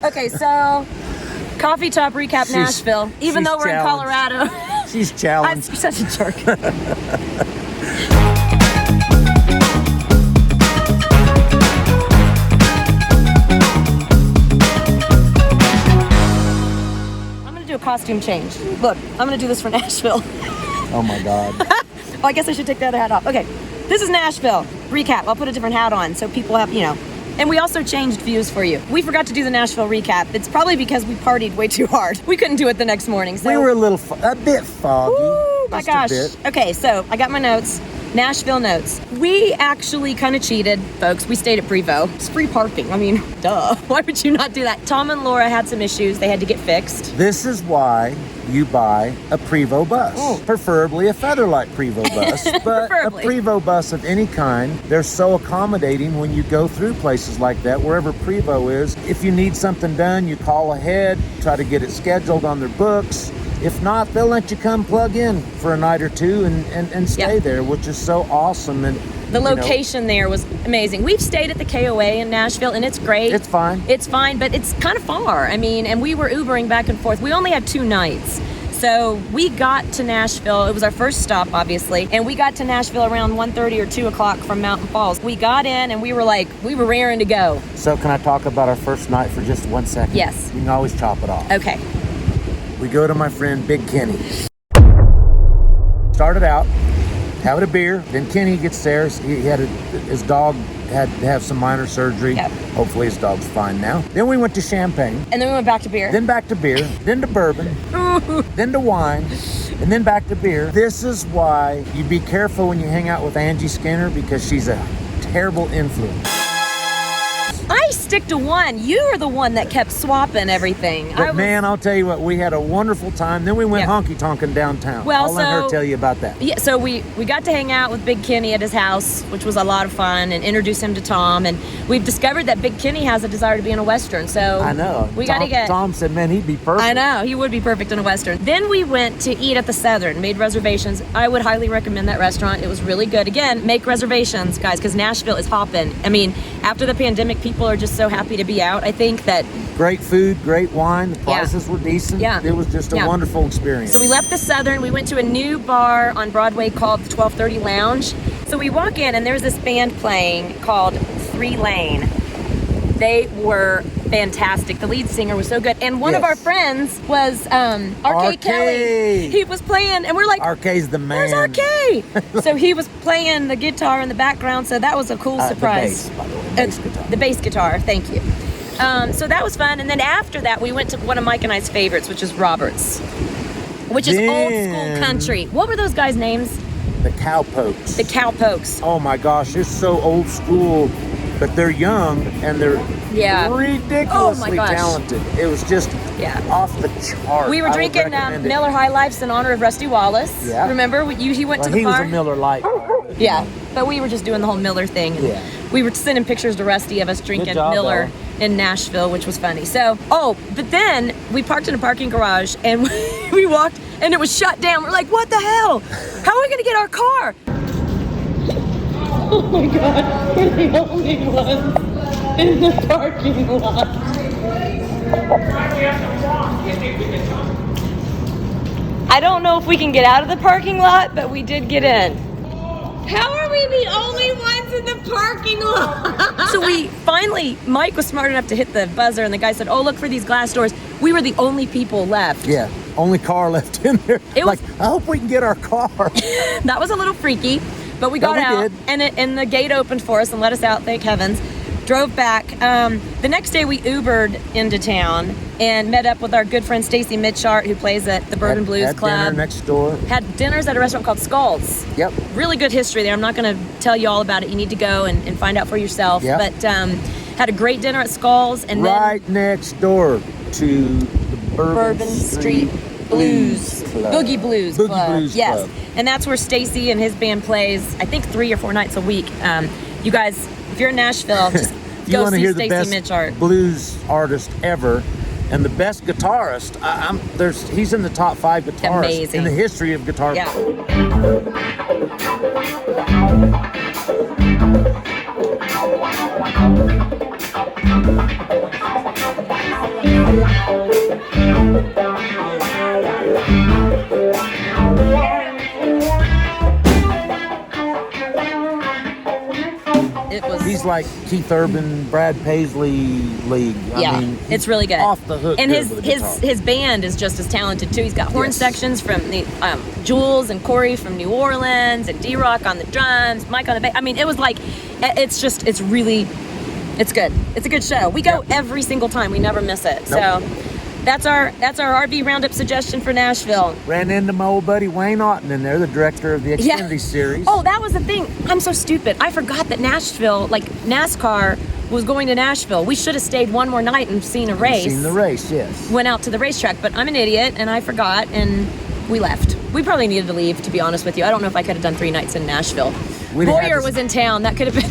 Okay, so coffee top recap Nashville. Even though we're challenged. in Colorado. She's challenged. I'm such a jerk. I'm gonna do a costume change. Look, I'm gonna do this for Nashville. Oh my God. Oh, I guess I should take the other hat off. Okay, this is Nashville. Recap. I'll put a different hat on so people have, And we also changed views for you. We forgot to do the Nashville recap. It's probably because we partied way too hard. We couldn't do it the next morning. So. We were a bit foggy. Ooh, my gosh. Okay, so I got my notes. Nashville notes. We actually kind of cheated, folks. We stayed at Prevost. It's free parking. I mean, duh. Why would you not do that? Tom and Laura had some issues. They had to get fixed. This is why you buy a Prevost bus. Ooh. Preferably a Featherlite Prevost bus. But Preferably. A Prevost bus of any kind, they're so accommodating when you go through places like that, wherever Prevost is. If you need something done, you call ahead, try to get it scheduled on their books. If not, they'll let you come plug in for a night or two and stay there, which is so awesome. And the location there was amazing. We've stayed at the KOA in Nashville, and it's great. It's fine. It's fine, but it's kind of far. I mean, and we were Ubering back and forth. We only had 2 nights. So we got to Nashville. It was our first stop, obviously. And we got to Nashville around 1:30 or 2 o'clock from Mountain Falls. We got in and we were raring to go. So can I talk about our first night for just 1 second? Yes. You can always chop it off. Okay. We go to my friend Big Kenny. Started out having a beer. Then Kenny gets there. His dog had to have some minor surgery. Yep. Hopefully his dog's fine now. Then we went to champagne. And then we went back to beer. Then back to beer. Then to bourbon. Then to wine. And then back to beer. This is why you be careful when you hang out with Angie Skinner, because she's a terrible influence. I stick to one. You are the one that kept swapping everything. But man, I'll tell you what, we had a wonderful time. Then we went honky-tonking downtown. Well, I'll let her tell you about that. Yeah, so we got to hang out with Big Kenny at his house, which was a lot of fun, and introduce him to Tom. And we've discovered that Big Kenny has a desire to be in a Western. So I know. Tom said, man, he'd be perfect. I know. He would be perfect in a Western. Then we went to eat at the Southern, made reservations. I would highly recommend that restaurant. It was really good. Again, make reservations, guys, because Nashville is hopping. I mean, after the pandemic, people are just so happy to be out. I think that great food, great wine, the prices were decent. Yeah. It was just a wonderful experience. So we left the Southern, we went to a new bar on Broadway called the 1230 Lounge. So we walk in and there's this band playing called 3 Lane. They were fantastic. The lead singer was so good. And one of our friends was RK Kelly. He was playing and we're like, RK's the man. Where's RK? So he was playing the guitar in the background, so that was a cool surprise. The bass, by the way. Bass guitar. The bass guitar, thank you. So that was fun. And then after that, we went to one of Mike and I's favorites, which is Robert's, which is old school country. What were those guys' names? The Cowpokes. The Cowpokes. Oh my gosh, they're so old school, but they're young and they're ridiculously talented. It was just off the chart. We were drinking Miller High Lifes in honor of Rusty Wallace. Yeah. Remember? He went to the bar. He was a Miller Light. Yeah, but we were just doing the whole Miller thing. And we were sending pictures to Rusty of us drinking Miller in Nashville, which was funny. So, but then we parked in a parking garage and we walked and it was shut down. We're like, what the hell? How are we going to get our car? Oh my God, we're the only ones in the parking lot. I don't know if we can get out of the parking lot, but we did get in. How are we the only ones in the parking lot? So we finally, Mike was smart enough to hit the buzzer and the guy said, oh, look for these glass doors. We were the only people left. Yeah, only car left in there. I hope we can get our car. That was a little freaky, but we got out and the gate opened for us and let us out, thank heavens. Drove back. The next day we Ubered into town and met up with our good friend Stacy Mitchhart, who plays at the Bourbon Blues Club. Had dinner next door. Had dinners at a restaurant called Skulls. Yep. Really good history there. I'm not going to tell you all about it. You need to go and find out for yourself. Yep. But had a great dinner at Skulls. And right next door to the Bourbon Street Blues Club. Boogie Blues Club. Blues Club. And that's where Stacy and his band plays, I think 3 or 4 nights a week. You guys, if you're in Nashville, just go see Stacy Mitchhart. Blues artist ever. And the best guitarist, he's in the top 5 guitarists in the history of guitar. Yeah. It was. He's like Keith Urban, Brad Paisley league. Yeah, I mean, it's really good. Off the hook. And good with a guitar. his band is just as talented too. He's got horn Yes. sections from the Jules and Corey from New Orleans, and D-Rock on the drums, Mike on the bass. I mean, it was like, it's good. It's a good show. We go every single time. We never miss it. Nope. So that's our RV roundup suggestion for Nashville. Ran into my old buddy Wayne Otten in there, the director of the Xfinity series. Oh, that was the thing. I'm so stupid. I forgot that Nashville, like NASCAR, was going to Nashville. We should have stayed one more night and seen a race. Seen the race, yes. Went out to the racetrack, but I'm an idiot and I forgot and we left. We probably needed to leave, to be honest with you. I don't know if I could have done 3 nights in Nashville. Boyer was in town. That could have been.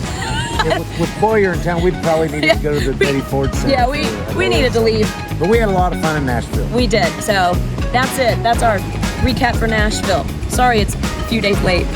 Yeah, with Boyer in town, we'd probably needed to go to the Betty Ford Center. Yeah, we needed to leave. But we had a lot of fun in Nashville. We did. So that's it. That's our recap for Nashville. Sorry, it's a few days late.